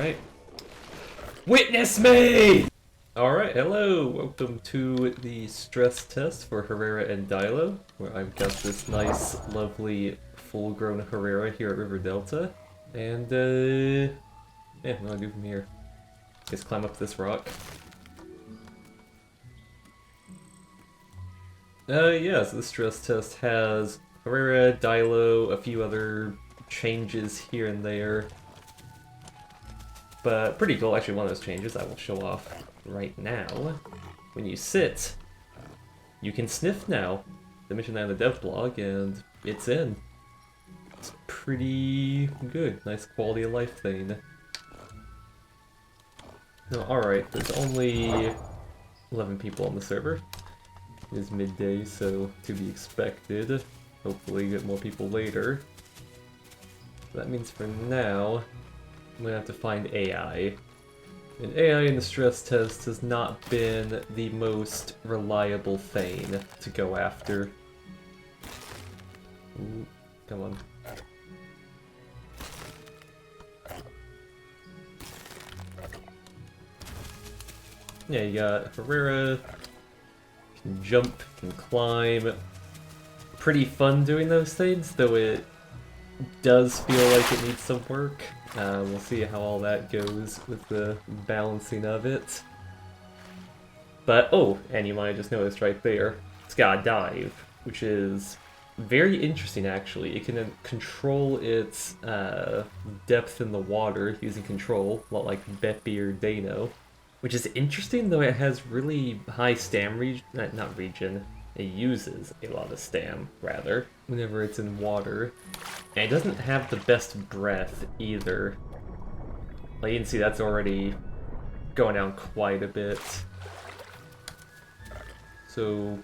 Alright. Witness me! Alright, hello! Welcome to the stress test for Herrera and Dilo, where I've got this nice, lovely, full-grown Herrera here at River Delta. And, yeah, what do I do from here? Just climb up this rock. Yeah, so the stress test has Herrera, Dilo, a few other changes here and there. But pretty cool, actually one of those changes I will show off right now. When you sit, you can sniff now. They mentioned that in the dev blog, and it's in. It's pretty good, nice quality of life thing. No, alright, there's only 11 people on the server. It is midday, so to be expected. Hopefully get more people later. That means for now, I'm gonna have to find AI. And AI in the stress test has not been the most reliable thing to go after. Ooh, come on. Yeah, you got Herrera, can jump, can climb. Pretty fun doing those things, though it does feel like it needs some work. We'll see how all that goes with the balancing of it. But, oh, and you might have just noticed right there, it's got a dive, which is very interesting actually. It can control its depth in the water using control, a lot like Beppy or Dano. Which is interesting, though it has really high stam not regen. It uses a lot of stam, rather, whenever it's in water. And it doesn't have the best breath, either. Like, you can see that's already going down quite a bit. So,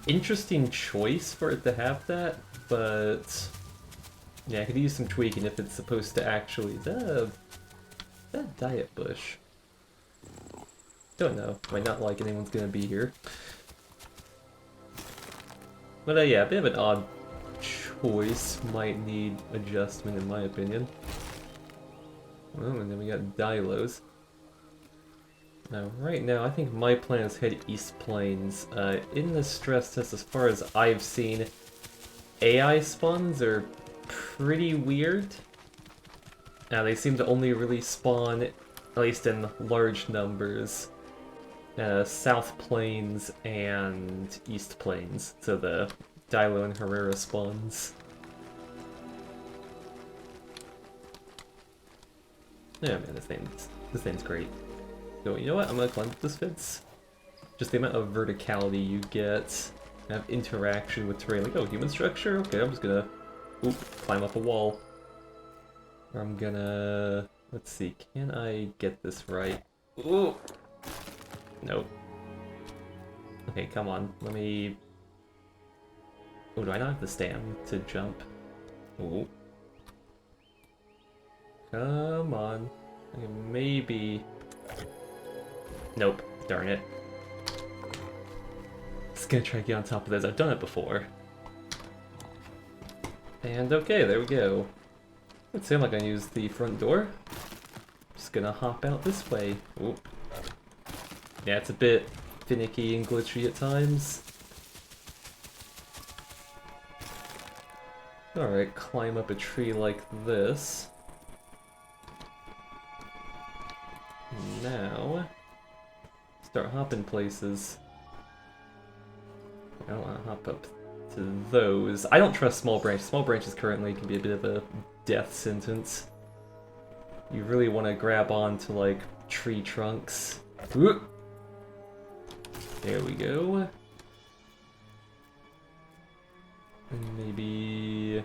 interesting choice for it to have that, but... yeah, I could use some tweaking if it's supposed to actually... Is that a diet bush? Don't know. Might not like anyone's gonna be here. But yeah, a bit of an odd choice. Might need adjustment in my opinion. Well, and then we got Dilos. Now, right now, I think my plan is head East Plains. In the stress test, as far as I've seen, AI spawns are pretty weird. They seem to only really spawn, at least in large numbers, South Plains and East Plains, so the Dilo and Herrera spawns. Yeah, man, this thing's great. So, you know what? I'm gonna climb up this fence. Just the amount of verticality you get, have interaction with terrain. Like, oh, human structure? Okay, I'm just gonna, climb up a wall. Or I'm gonna, let's see, can I get this right? Ooh! Nope. Okay, come on. Let me... oh, do I not have the stam to jump? Ooh. Come on. Okay, maybe... nope. Darn it. Just gonna try to get on top of this. I've done it before. And okay, there we go. Let's see, I'm not gonna use the front door. Just gonna hop out this way. Ooh. Yeah, it's a bit finicky and glitchy at times. Alright, climb up a tree like this. Now, start hopping places. I don't want to hop up to those. I don't trust small branches. Small branches currently can be a bit of a death sentence. You really want to grab onto, like, tree trunks. Whoop. There we go. And maybe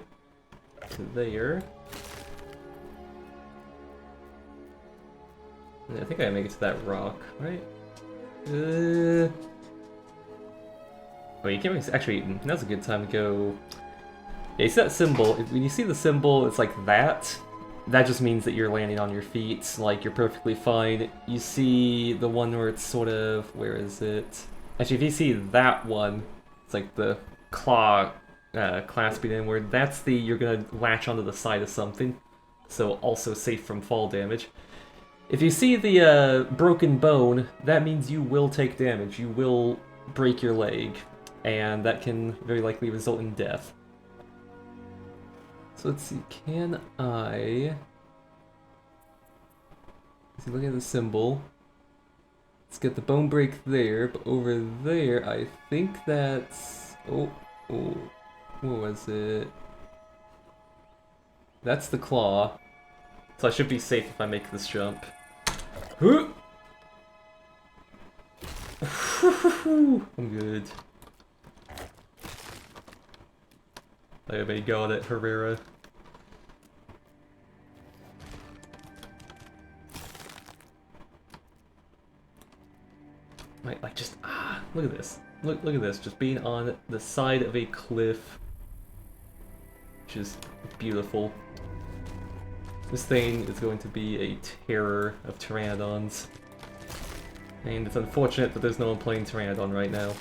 to there. And I think I gotta make it to that rock, right? Oh, you can't really, actually, now's a good time to go. Yeah, you see that symbol. When you see the symbol, it's like that. That just means that you're landing on your feet, like you're perfectly fine. You see the one where it's sort of, where is it? Actually, if you see that one, it's like the claw clasping inward. That's the, you're gonna latch onto the side of something, so also safe from fall damage. If you see the broken bone, that means you will take damage. You will break your leg, and that can very likely result in death. So let's see, can I... Let's see, look at the symbol. Let's get the bone break there, but over there, I think that's... Oh, what was it? That's the claw. So I should be safe if I make this jump. I'm good. I may got it, Herrera. Like just look at this. Look at this. Just being on the side of a cliff. Just beautiful. This thing is going to be a terror of Pteranodons. And it's unfortunate that there's no one playing Pteranodon right now.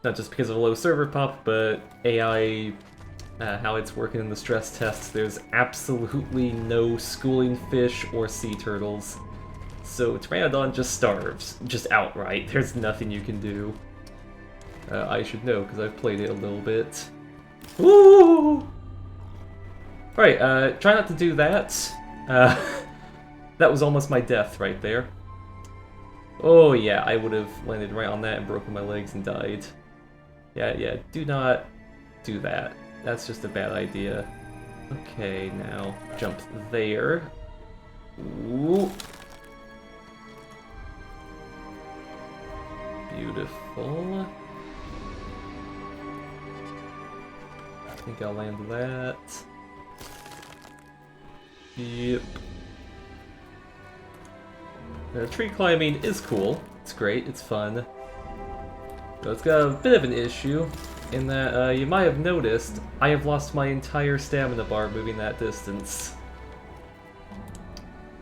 Not just because of a low server pop, but AI, how it's working in the stress tests, there's absolutely no schooling fish or sea turtles. So Pteranodon just starves, just outright. There's nothing you can do. I should know, because I've played it a little bit. Woo! Right, try not to do that. That was almost my death right there. Oh yeah, I would have landed right on that and broken my legs and died. Yeah, do not do that. That's just a bad idea. Okay, now jump there. Ooh. Beautiful. I think I'll land that. Yep. Tree climbing is cool. It's great. It's fun. But it's got a bit of an issue in that you might have noticed I have lost my entire stamina bar moving that distance.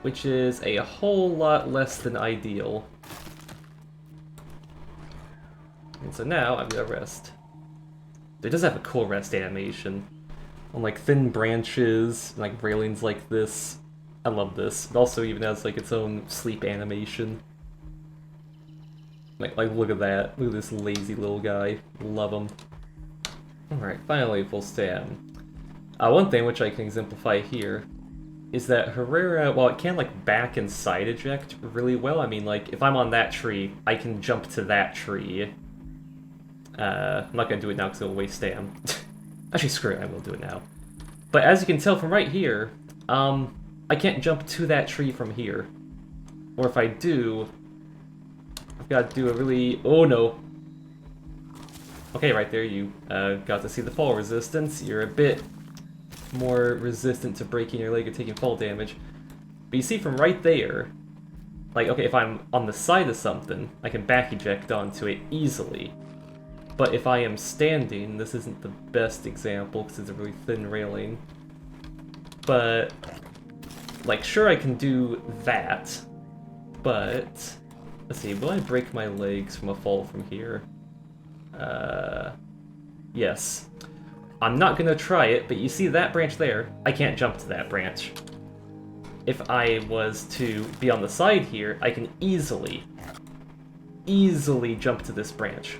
Which is a whole lot less than ideal. And so now I'm gonna rest. It does have a cool rest animation. On like thin branches, like railings like this. I love this. It also even has like its own sleep animation. Like look at that. Look at this lazy little guy. Love him. Alright, finally full stand. One thing which I can exemplify here is that Herrera, while it can like back and side eject really well, I mean like if I'm on that tree, I can jump to that tree. I'm not gonna do it now because it'll waste stam. Actually, screw it, I will do it now. But as you can tell from right here, I can't jump to that tree from here. Or if I do, I've got to do a really... Oh no! Okay, right there you got to see the fall resistance. You're a bit more resistant to breaking your leg or taking fall damage. But you see from right there, like, okay, if I'm on the side of something, I can back eject onto it easily. But if I am standing, this isn't the best example because it's a really thin railing. But, like, sure I can do that, but, let's see, will I break my legs from a fall from here? Yes. I'm not gonna try it, but you see that branch there? I can't jump to that branch. If I was to be on the side here, I can easily jump to this branch.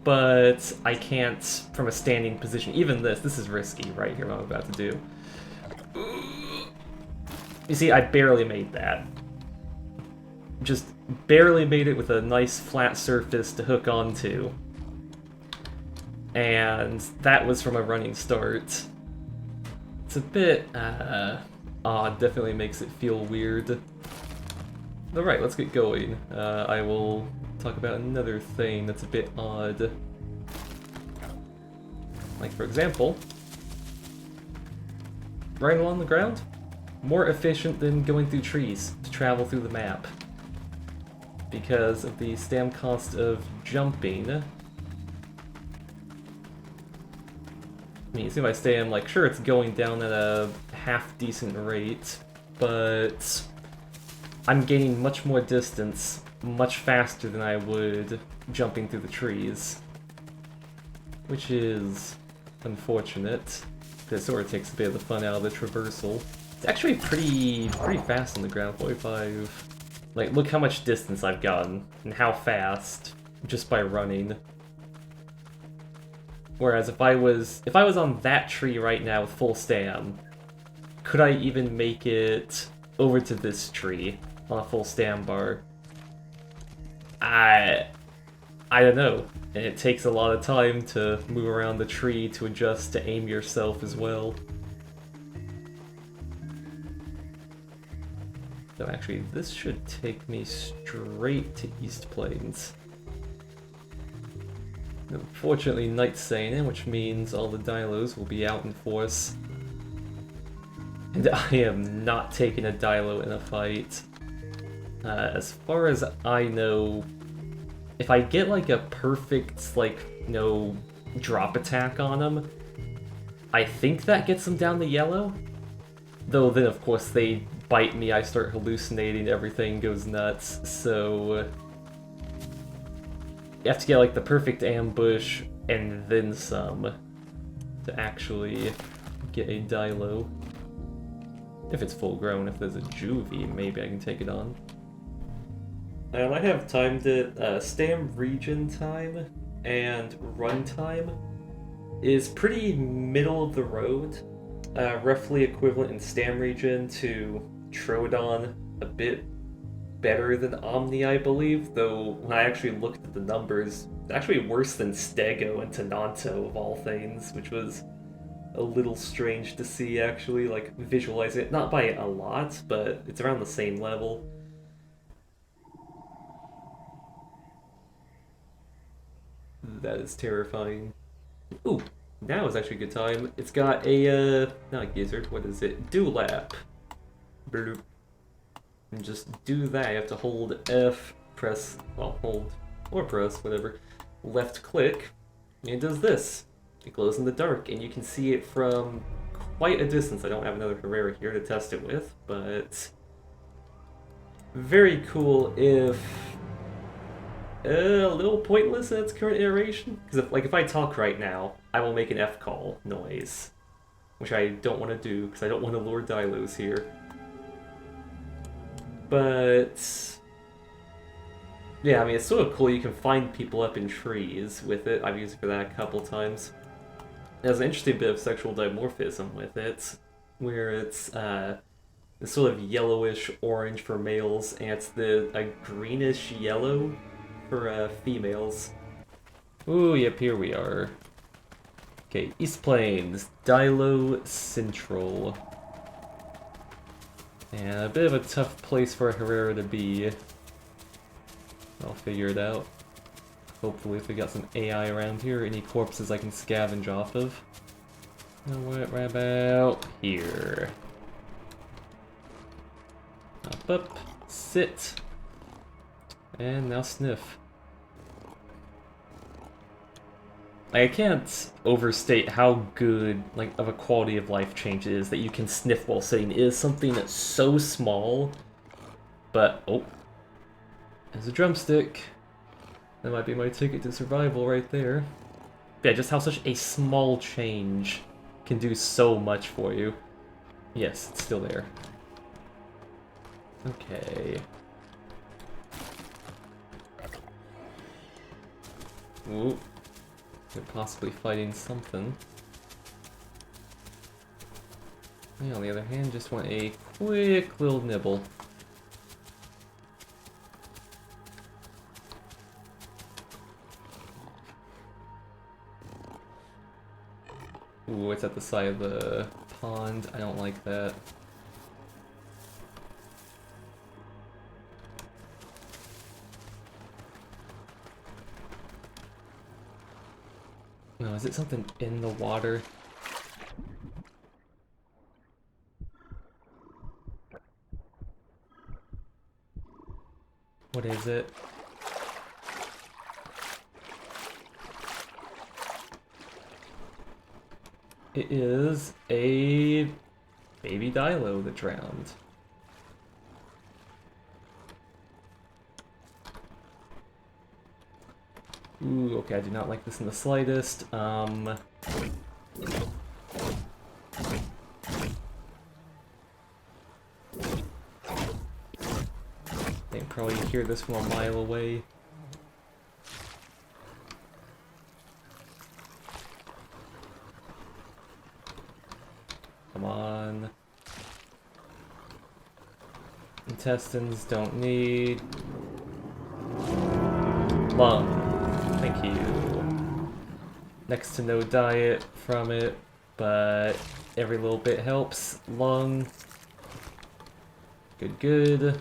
But I can't from a standing position. Even this is risky right here, what I'm about to do. You see, I barely made that. Just barely made it with a nice flat surface to hook onto. And that was from a running start. It's a bit odd, definitely makes it feel weird. Alright, let's get going. I will talk about another thing that's a bit odd. Like, for example, right along the ground, more efficient than going through trees to travel through the map. Because of the stam cost of jumping. I mean, you see my stam, like, sure, it's going down at a half-decent rate, but I'm gaining much more distance much faster than I would jumping through the trees. Which is unfortunate, because it sort of takes a bit of the fun out of the traversal. It's actually pretty fast on the ground, 45. Like, look how much distance I've gotten, and how fast, just by running. Whereas if I was on that tree right now with full stam, could I even make it over to this tree on a full stam bar? I don't know. And it takes a lot of time to move around the tree to adjust to aim yourself as well. So actually, this should take me straight to East Plains. Unfortunately, night's setting in, which means all the Dilos will be out in force. And I am not taking a Dilo in a fight. As far as I know, if I get like a perfect, like, drop attack on them, I think that gets them down to yellow. Though then, of course, they bite me, I start hallucinating, everything goes nuts, so... You have to get, like, the perfect ambush and then some to actually get a Dilo. If it's full grown, if there's a Juvie, maybe I can take it on. I have timed it, stam region time and run time is pretty middle of the road. Roughly equivalent in stam region to Troodon, a bit better than Omni, I believe, though when I actually looked at the numbers, it's actually worse than Stego and Tenanto of all things, which was a little strange to see, actually, like, visualize it, not by a lot, but it's around the same level. That is terrifying. Ooh, now is actually a good time. It's got a, not gizzard, what is it? Dewlap. Bloop. And just do that, you have to hold F, press, well, hold, or press, whatever, left click, and it does this. It glows in the dark, and you can see it from quite a distance. I don't have another Herrera here to test it with, but very cool if a little pointless in its current iteration. Because if I talk right now, I will make an F call noise, which I don't want to do because I don't want to lure Dilos here. But yeah, I mean, it's sort of cool. You can find people up in trees with it. I've used it for that a couple times. There's an interesting bit of sexual dimorphism with it, where it's this sort of yellowish orange for males, and it's a greenish yellow for females. Ooh, yep, here we are. Okay, East Plains, Dilo Central. And a bit of a tough place for a Herrera to be. I'll figure it out. Hopefully, if we got some AI around here, any corpses I can scavenge off of. Now what, right about here. Up, sit. And now sniff. I can't overstate how good, like, of a quality of life change it is that you can sniff while sitting. It is something that's so small, but, oh, there's a drumstick. That might be my ticket to survival right there. Yeah, just how such a small change can do so much for you. Yes, it's still there. Okay. Ooh. They're possibly fighting something. I, on the other hand, just want a quick little nibble. Ooh, it's at the side of the pond. I don't like that. No, is it something in the water? What is it? It is a baby Dilo that drowned. Ooh, okay, I do not like this in the slightest. can probably hear this from a mile away. Come on. Intestines don't need. Lung. Thank you. Next to no diet from it, but every little bit helps. Lung. Good, good.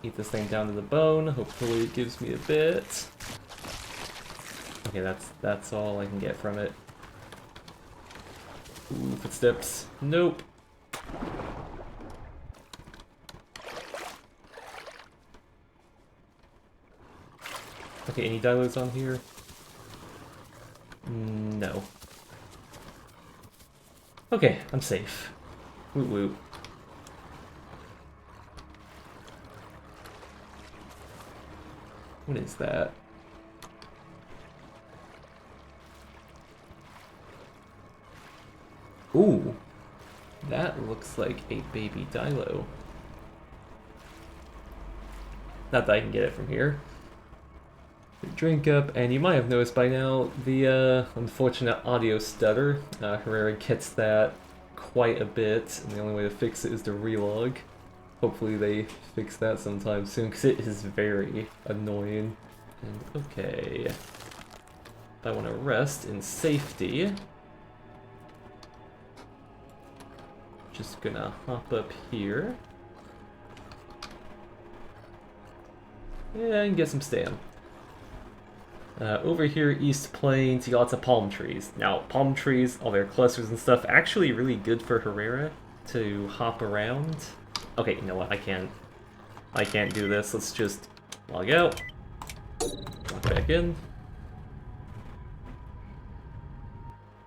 Eat this thing down to the bone. Hopefully it gives me a bit. Okay, that's all I can get from it. Ooh, footsteps. Nope. Okay, any dilos on here? No. Okay, I'm safe. Woot woot. What is that? Ooh, that looks like a baby dilo. Not that I can get it from here. Drink up, and you might have noticed by now the unfortunate audio stutter. Herrera gets that quite a bit, and the only way to fix it is to relog. Hopefully they fix that sometime soon, because it is very annoying. And okay, if I want to rest in safety, just gonna hop up here. Yeah, and get some stam. Over here, East Plains, you got lots of palm trees. Now, palm trees, all their clusters and stuff, actually really good for Herrera to hop around. Okay, you know what? I can't do this. Let's just log out. Log back in.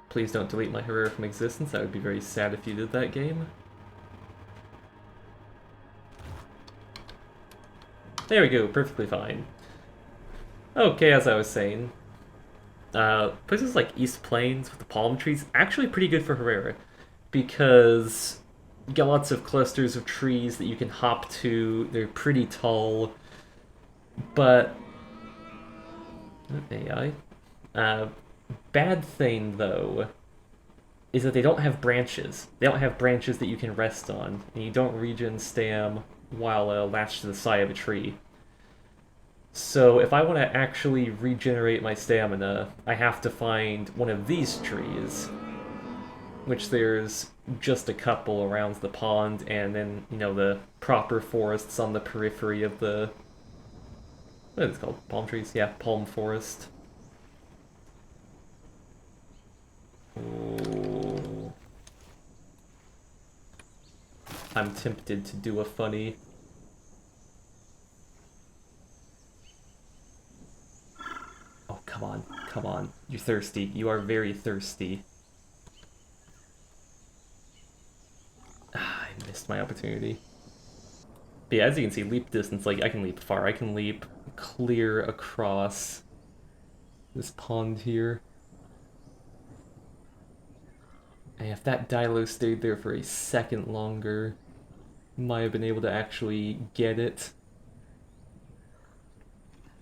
Please don't delete my Herrera from existence. That would be very sad if you did that, game. There we go, perfectly fine. Okay, as I was saying, places like East Plains with the palm trees, actually pretty good for Herrera, because you get lots of clusters of trees that you can hop to. They're pretty tall, but AI. Bad thing though is that they don't have branches. They don't have branches that you can rest on, and you don't regen stam while latched to the side of a tree. So if I want to actually regenerate my stamina, I have to find one of these trees, which there's just a couple around the pond, and then, you know, the proper forests on the periphery of the... what is it called? Palm trees? Yeah, palm forest. Ooh. I'm tempted to do a funny... oh, come on, come on. You're thirsty. You are very thirsty. Ah, I missed my opportunity. But yeah, as you can see, leap distance, like, I can leap far. I can leap clear across this pond here. And if that Dilo stayed there for a second longer, might have been able to actually get it.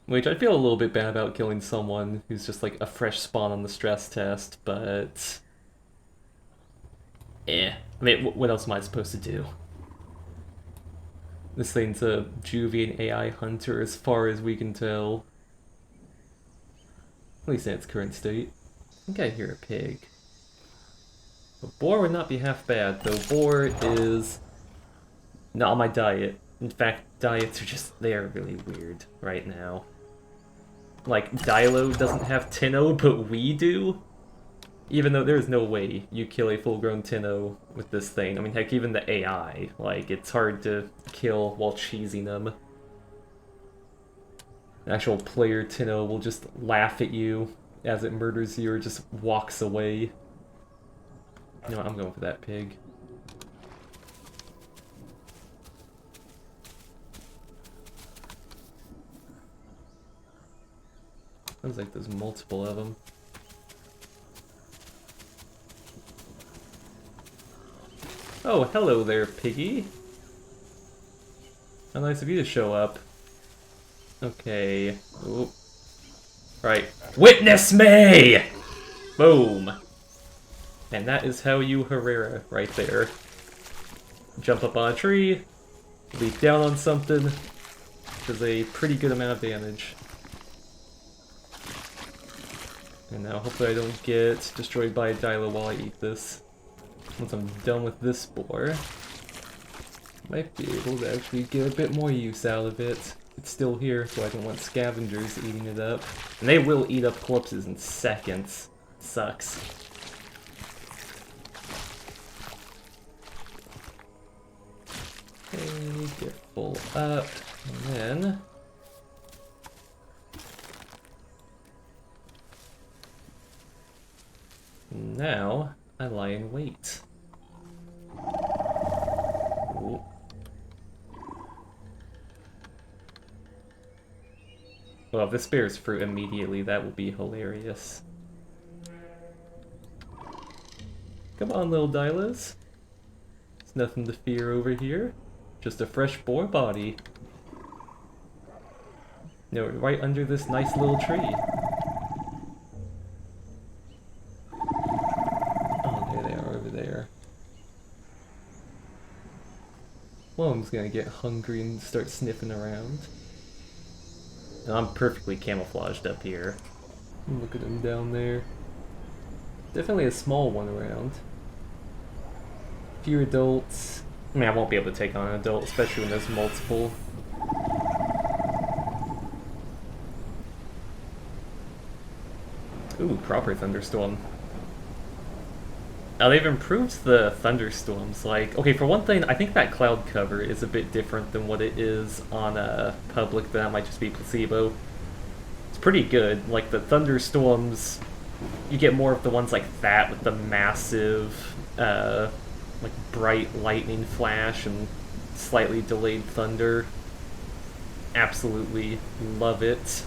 Which I feel a little bit bad about killing someone who's just like a fresh spawn on the stress test, but... I mean, what else am I supposed to do? This thing's a Juvie and AI hunter as far as we can tell. At least in its current state. I think I hear a pig. A boar would not be half bad, though boar is not on my diet. In fact, diets are just, they are really weird right now. Like, Dilo doesn't have Tinno, but we do? Even though there's no way you kill a full-grown Tinno with this thing. I mean, heck, even the AI, like, it's hard to kill while cheesing them. An actual player Tinno will just laugh at you as it murders you or just walks away. You know what, I'm going for that pig. Sounds like there's multiple of them. Oh, hello there, piggy. How nice of you to show up. Okay. Ooh. Right. Witness me! Boom. And that is how you Herrera right there. Jump up on a tree, leap down on something, does a pretty good amount of damage. And now hopefully I don't get destroyed by a Dilo while I eat this. Once I'm done with this spore, might be able to actually get a bit more use out of it. It's still here, so I don't want scavengers eating it up. And they will eat up corpses in seconds. Sucks. Okay, get full up, and then... Now, I lie in wait. Ooh. Well, if this bears fruit immediately, that will be hilarious. Come on, little Dylas. There's nothing to fear over here. Just a fresh boar body. No, right under this nice little tree. Oh, there they are over there. Well, I'm just gonna get hungry and start sniffing around. And I'm perfectly camouflaged up here. Look at him down there. Definitely a small one around. Few adults. I mean, I won't be able to take on an adult, especially when there's multiple. Ooh, proper thunderstorm. Now, they've improved the thunderstorms. Like, okay, for one thing, I think that cloud cover is a bit different than what it is on public, but that might just be placebo. It's pretty good. Like, the thunderstorms, you get more of the ones like that with the massive, like, bright lightning flash and slightly delayed thunder. Absolutely love it.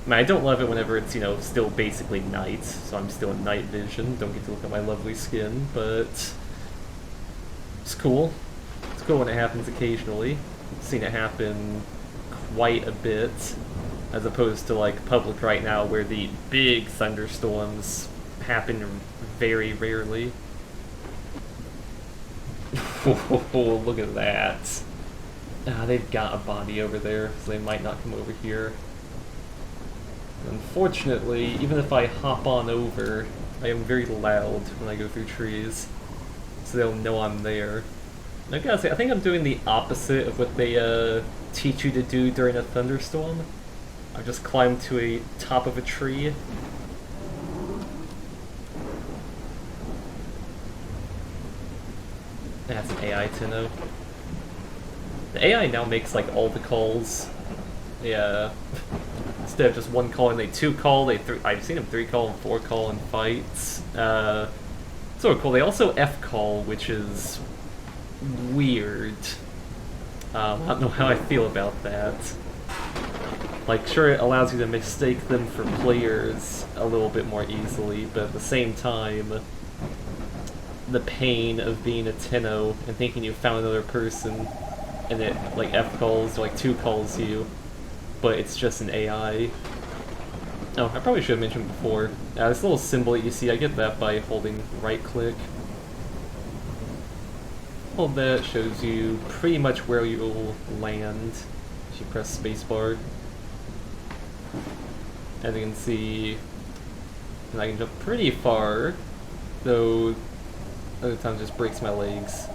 I mean, I don't love it whenever it's, you know, still basically night, so I'm still in night vision, don't get to look at my lovely skin, but it's cool. It's cool when it happens occasionally. I've seen it happen quite a bit, as opposed to, like, public right now, where the big thunderstorms happen very rarely. Oh, look at that. They've got a body over there, so they might not come over here. Unfortunately, even if I hop on over, I am very loud when I go through trees, so they'll know I'm there. And I gotta say, I think I'm doing the opposite of what they teach you to do during a thunderstorm. I just climb to a top of a tree. That's an AI Tenno. The AI now makes like all the calls. Yeah. Instead of just one call and they two call, I've seen them 3 call and 4 call in fights. Sort of cool. They also F call, which is weird. I don't know how I feel about that. Like, sure, it allows you to mistake them for players a little bit more easily, but at the same time, the pain of being a Tenno and thinking you found another person and it, like, F calls or, like, 2 calls you, but it's just an AI. Oh, I probably should have mentioned before. This little symbol that you see, I get that by holding right-click. Hold that, shows you pretty much where you'll land if you press spacebar. As you can see, I can jump pretty far, though other times just breaks my legs.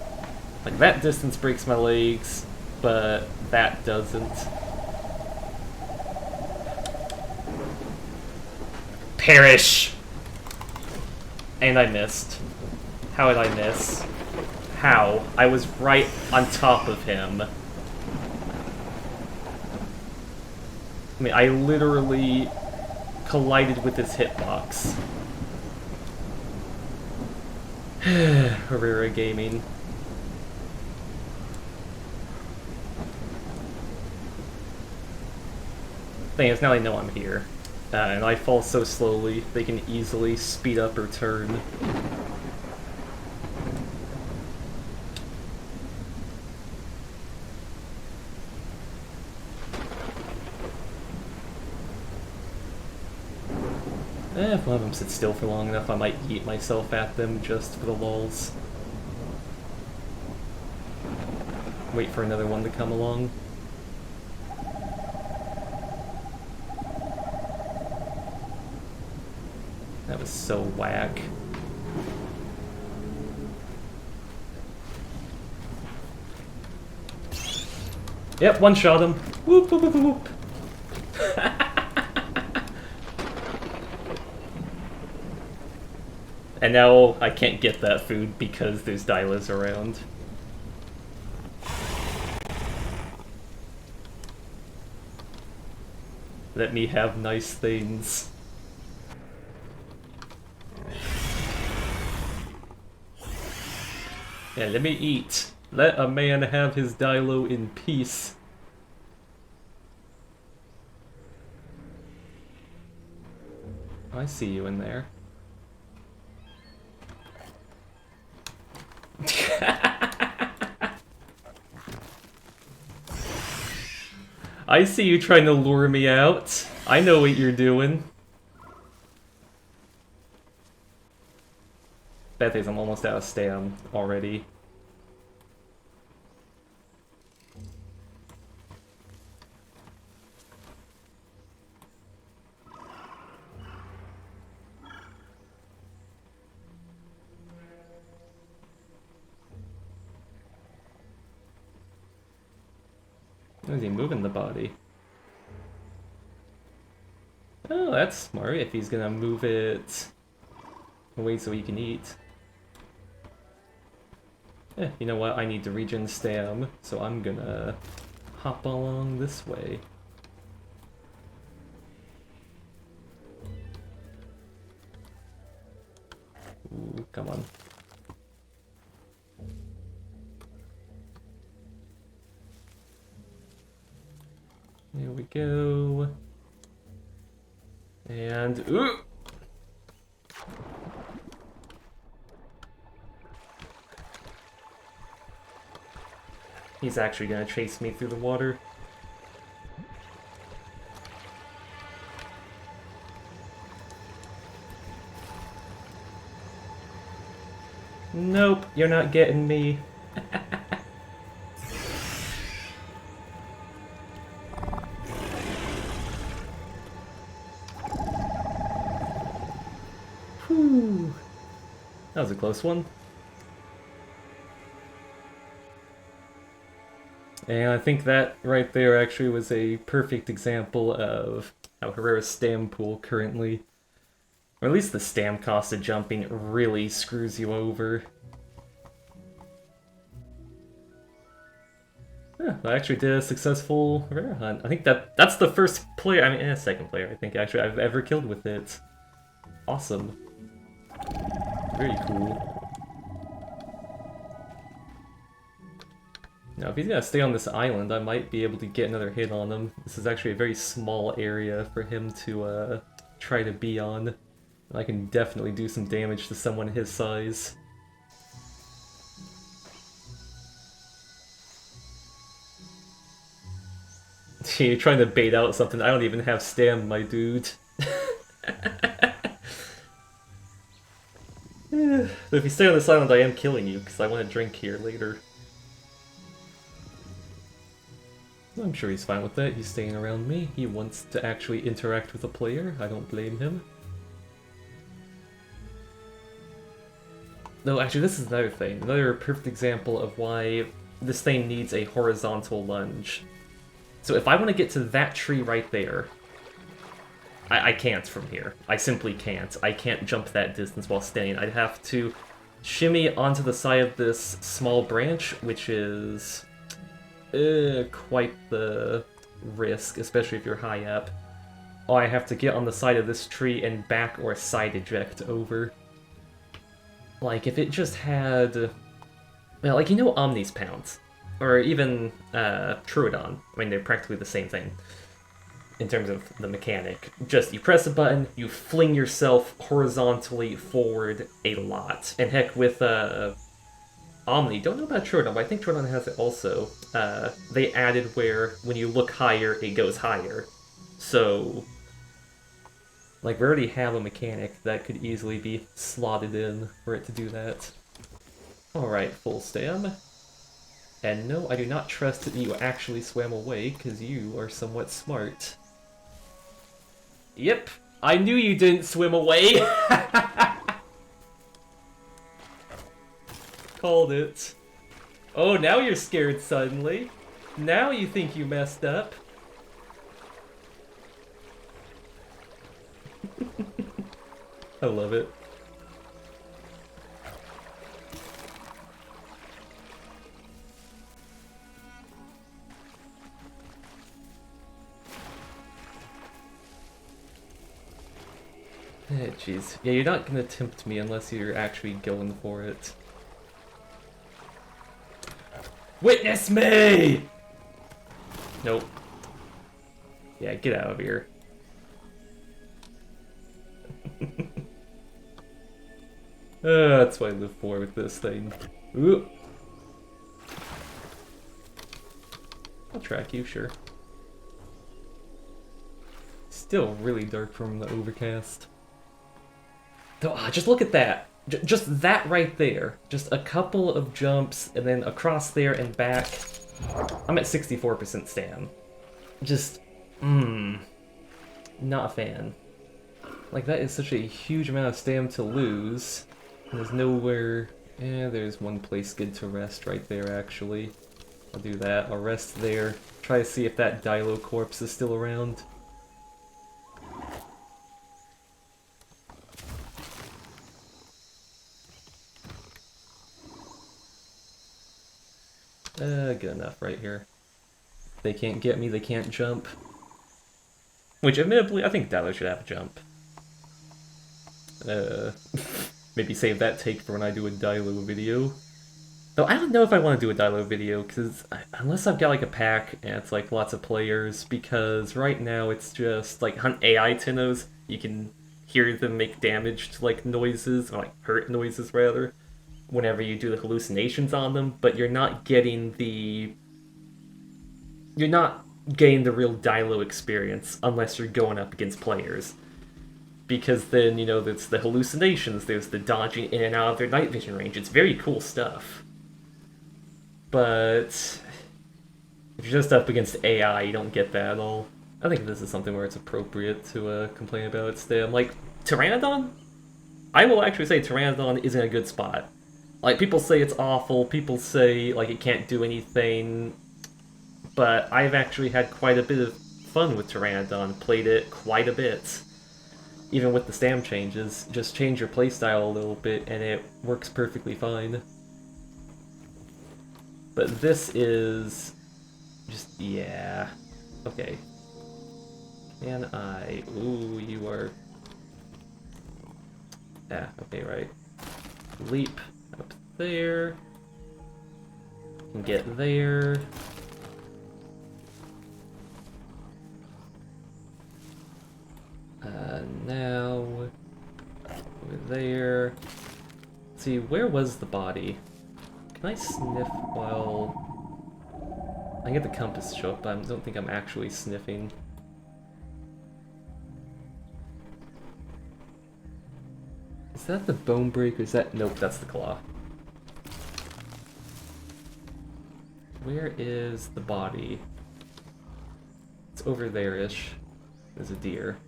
Like, that distance breaks my legs, but that doesn't. Perish! And I missed. How did I miss? How? I was right on top of him. I mean, I literally collided with his hitbox. Herrera Gaming. Thing is, now they know I'm here. And I fall so slowly, they can easily speed up or turn. If one of them sits still for long enough, I might yeet myself at them just for the lulz. Wait for another one to come along. That was so whack. Yep, one shot him. Whoop, whoop, whoop, whoop. And now I can't get that food because there's Dylas around. Let me have nice things. Yeah, let me eat. Let a man have his Dilo in peace. I see you in there. I see you trying to lure me out. I know what you're doing. Bad thing is I'm almost out of stam already. Is he moving the body? Oh, that's smart if he's gonna move it away so he can eat. Eh, you know what? I need to regen stam, so I'm gonna hop along this way. Ooh, come on. Here we go. And ooh! He's actually gonna chase me through the water. Nope, you're not getting me. Whew. That was a close one. And I think that right there actually was a perfect example of how Herrera's stam pool currently, or at least the stam cost of jumping, really screws you over. Yeah, I actually did a successful Herrera hunt. I think that's the first player, I mean, second player, I think, actually, I've ever killed with it. Awesome. Very cool. Now, if he's gonna stay on this island, I might be able to get another hit on him. This is actually a very small area for him to try to be on. I can definitely do some damage to someone his size. You're trying to bait out something. I don't even have stam, my dude. But if you stay on this island, I am killing you, because I want to drink here later. I'm sure he's fine with that. He's staying around me. He wants to actually interact with a player. I don't blame him. No, actually, this is another thing. Another perfect example of why this thing needs a horizontal lunge. So if I want to get to that tree right there, I can't from here. I simply can't. I can't jump that distance while standing. I'd have to shimmy onto the side of this small branch, which is quite the risk, especially if you're high up. Or I have to get on the side of this tree and back or side eject over. Like, if it just had... Well, like, you know Omni's Pounce? Or even Troodon. I mean, they're practically the same thing in terms of the mechanic. Just, you press a button, you fling yourself horizontally forward a lot. And heck, with Omni, don't know about Troodon, but I think Troodon has it also. They added where, when you look higher, it goes higher. So, Like, we already have a mechanic that could easily be slotted in for it to do that. Alright, full stam. And no, I do not trust that you actually swam away, because you are somewhat smart. Yep, I knew you didn't swim away! Called it. Oh, now you're scared suddenly. Now you think you messed up. I love it. Jeez. Yeah, you're not gonna tempt me unless you're actually going for it. Witness me! Nope. Yeah, get out of here. That's what I live for with this thing. Ooh. I'll track you, sure. Still really dark from the overcast. Though, just look at that. Just that right there. Just a couple of jumps, and then across there and back. I'm at 64% stam. Just, not a fan. Like, that is such a huge amount of stam to lose. And there's nowhere... there's one place good to rest right there, actually. I'll do that. I'll rest there. Try to see if that Dilo corpse is still around. Good enough right here. They can't get me, they can't jump. Which, admittedly, I think Dilo should have a jump. Maybe save that take for when I do a Dilo video. Though I don't know if I want to do a Dilo video, because unless I've got like a pack and it's like lots of players, because right now it's just like hunt AI Tennos, you can hear them make damage to like noises, or like hurt noises rather, whenever you do the hallucinations on them, but you're not getting the... You're not getting the real Dilo experience unless you're going up against players. Because then, you know, there's the hallucinations, there's the dodging in and out of their night vision range. It's very cool stuff. But if you're just up against AI, you don't get that at all. I think this is something where it's appropriate to complain about its stam. Like, Pteranodon? I will actually say Pteranodon is in a good spot. Like, people say it's awful, people say, like, it can't do anything, but I've actually had quite a bit of fun with Pteranodon, played it quite a bit. Even with the stam changes, just change your playstyle a little bit and it works perfectly fine. But this is... just, yeah. Okay. Can I... Ooh, you are... Yeah, okay, right. Leap up there. Can get there. Now... over there. Let's see, where was the body? Can I sniff while... I get the compass to show up, but I don't think I'm actually sniffing. Is that the bone break, or is that... Nope, that's the claw. Where is the body? It's over there-ish. There's a deer.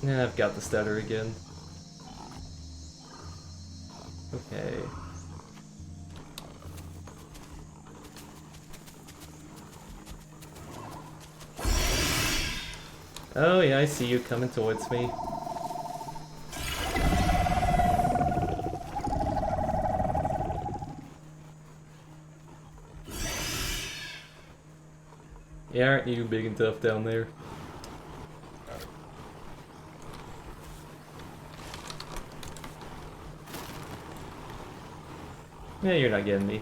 Yeah, I've got the stutter again. Okay. Oh yeah, I see you coming towards me. Yeah, aren't you big and tough down there? Yeah, you're not getting me.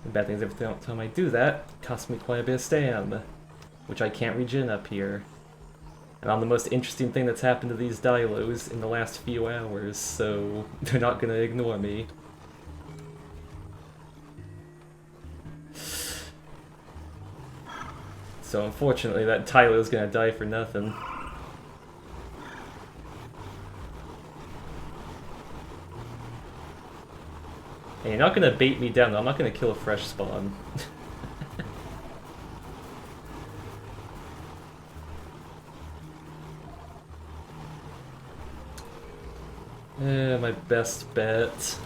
The bad thing is every time I do that, it costs me quite a bit of stam. which I can't regen up here. And I'm the most interesting thing that's happened to these Dilos in the last few hours, so they're not gonna ignore me. So unfortunately that Dilo's gonna die for nothing. And you're not gonna bait me down though, I'm not gonna kill a fresh spawn. My best bet.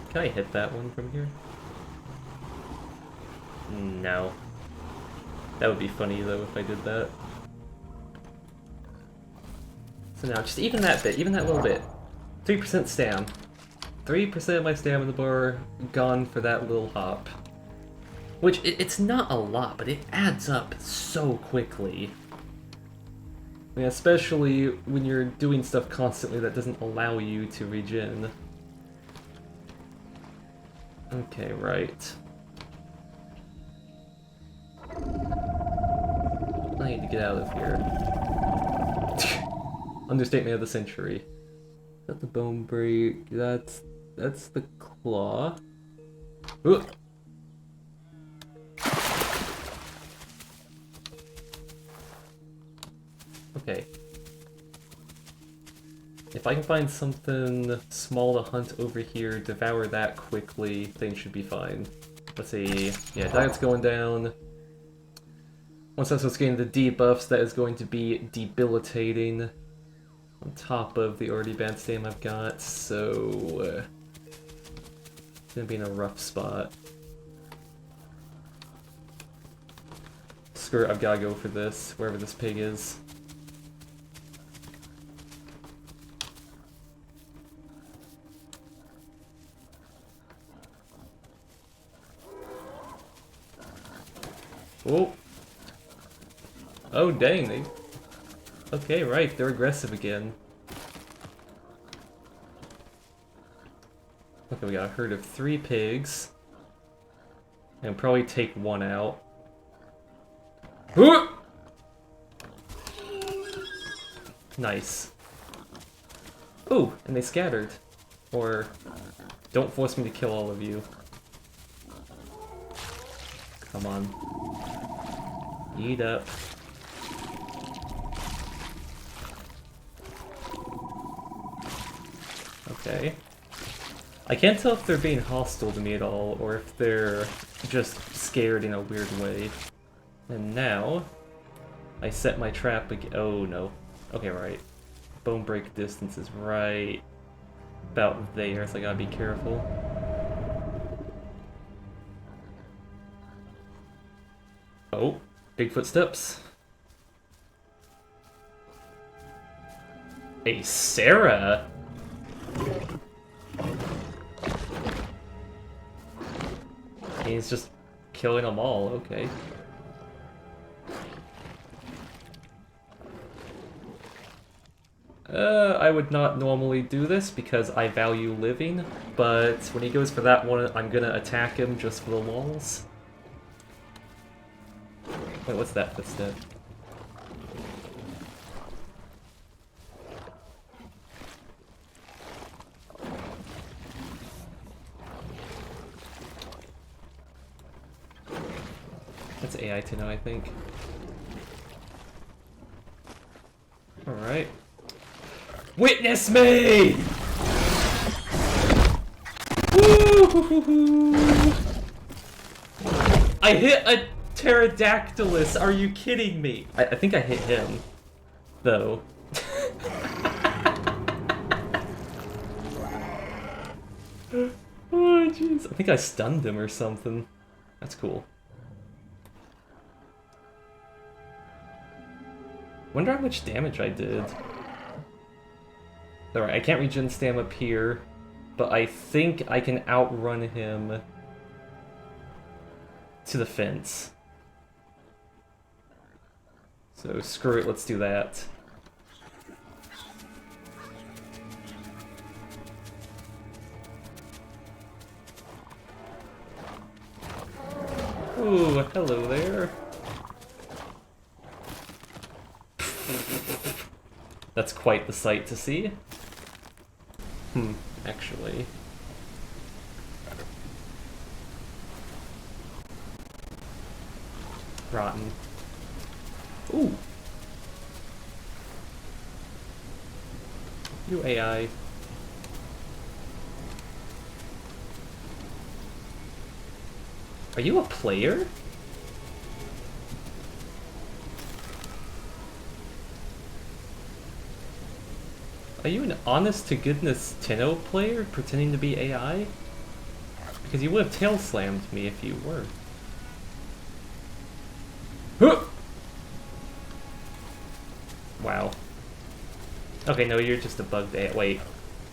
Can I hit that one from here? No. That would be funny though if I did that. So now, just even that bit, even that little bit. 3% stam. 3% of my stamina bar gone for that little hop. Which, it's not a lot, but it adds up so quickly. I mean, especially when you're doing stuff constantly that doesn't allow you to regen. Okay, right. I need to get out of here. Understatement of the century. Is that the bone break? That's the claw. Ooh. Okay. If I can find something small to hunt over here, devour that quickly, things should be fine. Let's see. Yeah, diet's going down. Once I start getting the debuffs, that is going to be debilitating. On top of the already bad stam I've got, so... it's gonna be in a rough spot. Screw it, I've gotta go for this, wherever this pig is. Oh! Oh dang, they... okay, right, they're aggressive again. Okay, we got a herd of 3 pigs. And probably take one out. Ooh! Nice. Ooh, and they scattered. Or, don't force me to kill all of you. Come on. Eat up. Okay. I can't tell if they're being hostile to me at all, or if they're just scared in a weird way. And now, I set my trap again. Oh no. Okay, right. Bone break distance is right about there, so I gotta be careful. Oh, big footsteps. Hey, Sarah! He's just killing them all, okay. I would not normally do this because I value living, but when he goes for that one, I'm gonna attack him just for the lulz. Wait, what's that footstep? That's AI to know, I think. Alright. Witness me! Woo! I hit a pterodactylus, are you kidding me? I think I hit him, though. Oh, jeez. I think I stunned him or something. That's cool. Wonder how much damage I did. Alright, I can't regen stam up here, but I think I can outrun him to the fence. So screw it, let's do that. Ooh, hello there. That's quite the sight to see. Actually. Rotten. Ooh. You AI. Are you a player? Are you an honest-to-goodness Tenno player pretending to be AI? Because you would have tail-slammed me if you were. Wow. Okay, no, you're just a bugged AI. Wait.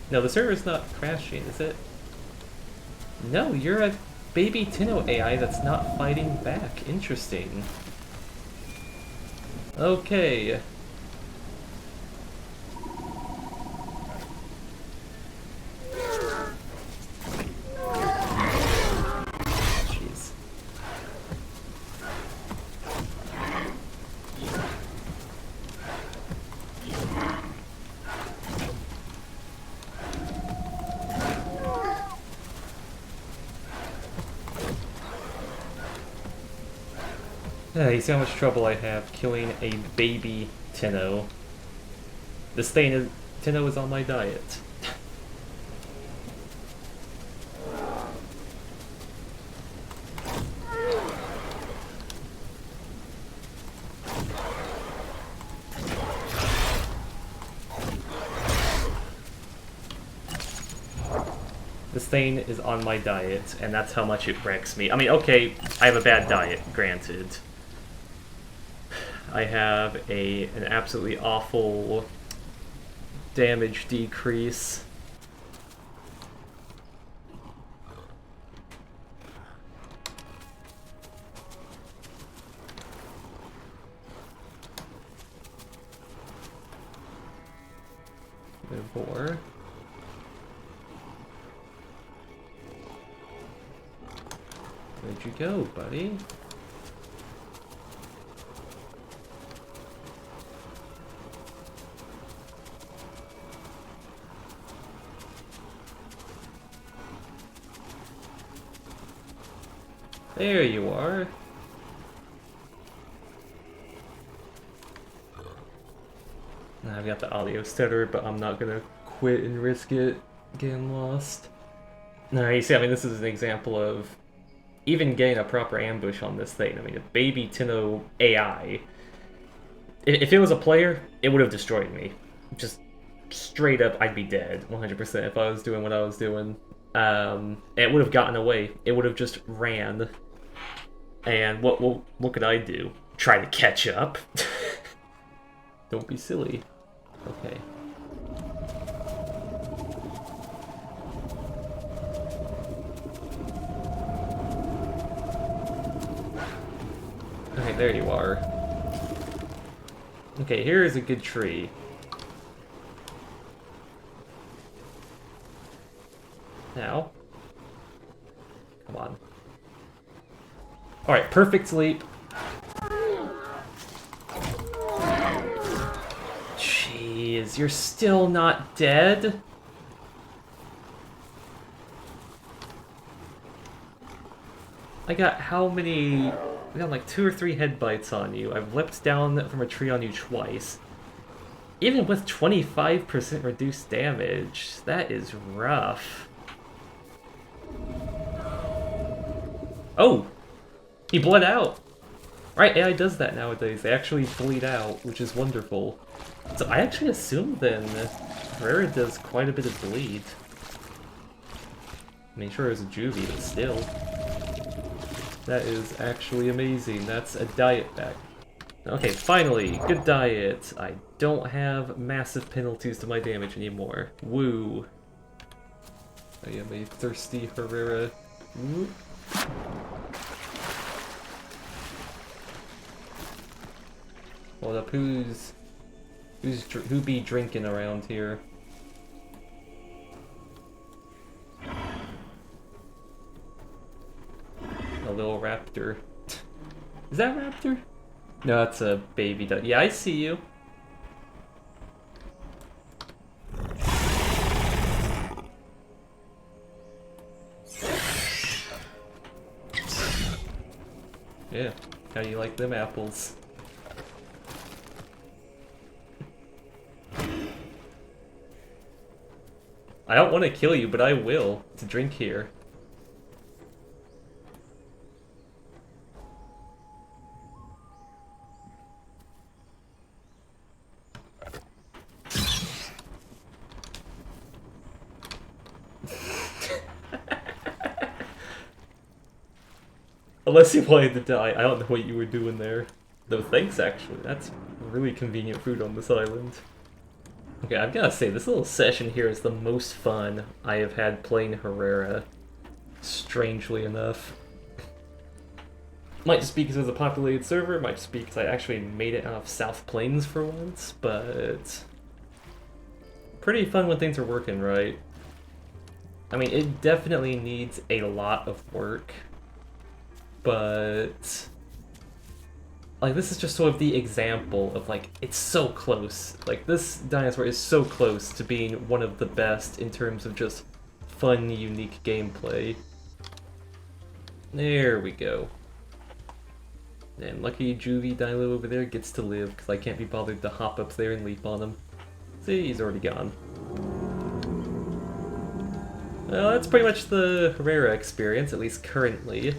No, the server's not crashing, is it? No, you're a baby Tenno AI that's not fighting back. Interesting. Okay. Jeez. You see how much trouble I have killing a baby Tenno. This Tenno is on my diet. This thing is on my diet, and that's how much it wrecks me. I mean, okay, I have a bad diet, granted. I have an absolutely awful damage decrease. More. Where'd you go, buddy? There you are. I've got the audio stutter, but I'm not gonna quit and risk it getting lost. No, you see, I mean, this is an example of even getting a proper ambush on this thing. I mean, a baby Tenno AI. If it was a player, it would have destroyed me. Just straight up, I'd be dead 100% if I was doing what I was doing. It would have gotten away. It would have just ran. And what could I do? Try to catch up? Don't be silly. Okay. Okay, there you are. Okay, here is a good tree. Now. Come on. Alright, perfect sleep. Jeez, you're still not dead? I got how many... I got like 2 or 3 head bites on you. I've leapt down from a tree on you twice. Even with 25% reduced damage, that is rough. Oh! He bled out! Right, AI does that nowadays. They actually bleed out, which is wonderful. So I actually assume then Herrera does quite a bit of bleed. I mean, sure, it was a juvie, but still. That is actually amazing. That's a diet back. Okay, finally, good diet. I don't have massive penalties to my damage anymore. Woo. I am a thirsty Herrera. Woo. Hold up, who be drinking around here? A little raptor. Is that Raptor? No, that's a baby duck. Yeah, I see you. Yeah, how do you like them apples? I don't want to kill you, but I will to drink here. Unless you wanted to die. I don't know what you were doing there. No thanks, actually. That's really convenient food on this island. Okay, I've gotta say, this little session here is the most fun I have had playing Herrera. Strangely enough. Might just be because it was a populated server, might just be because I actually made it out of South Plains for once, but... pretty fun when things are working right. I mean, it definitely needs a lot of work, but... like, this is just sort of the example of, like, it's so close. Like, this dinosaur is so close to being one of the best in terms of just fun, unique gameplay. There we go. And lucky Juvie Dilo over there gets to live, because I can't be bothered to hop up there and leap on him. See, he's already gone. Well, that's pretty much the Herrera experience, at least currently.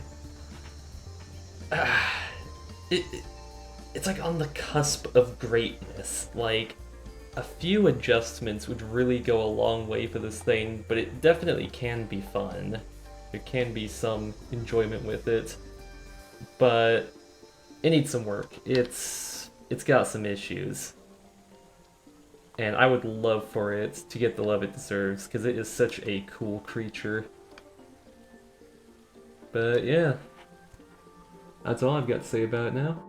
It's like on the cusp of greatness. Like, a few adjustments would really go a long way for this thing, but it definitely can be fun. There can be some enjoyment with it, but it needs some work. It's got some issues. And I would love for it to get the love it deserves, because it is such a cool creature. But yeah, that's all I've got to say about it now.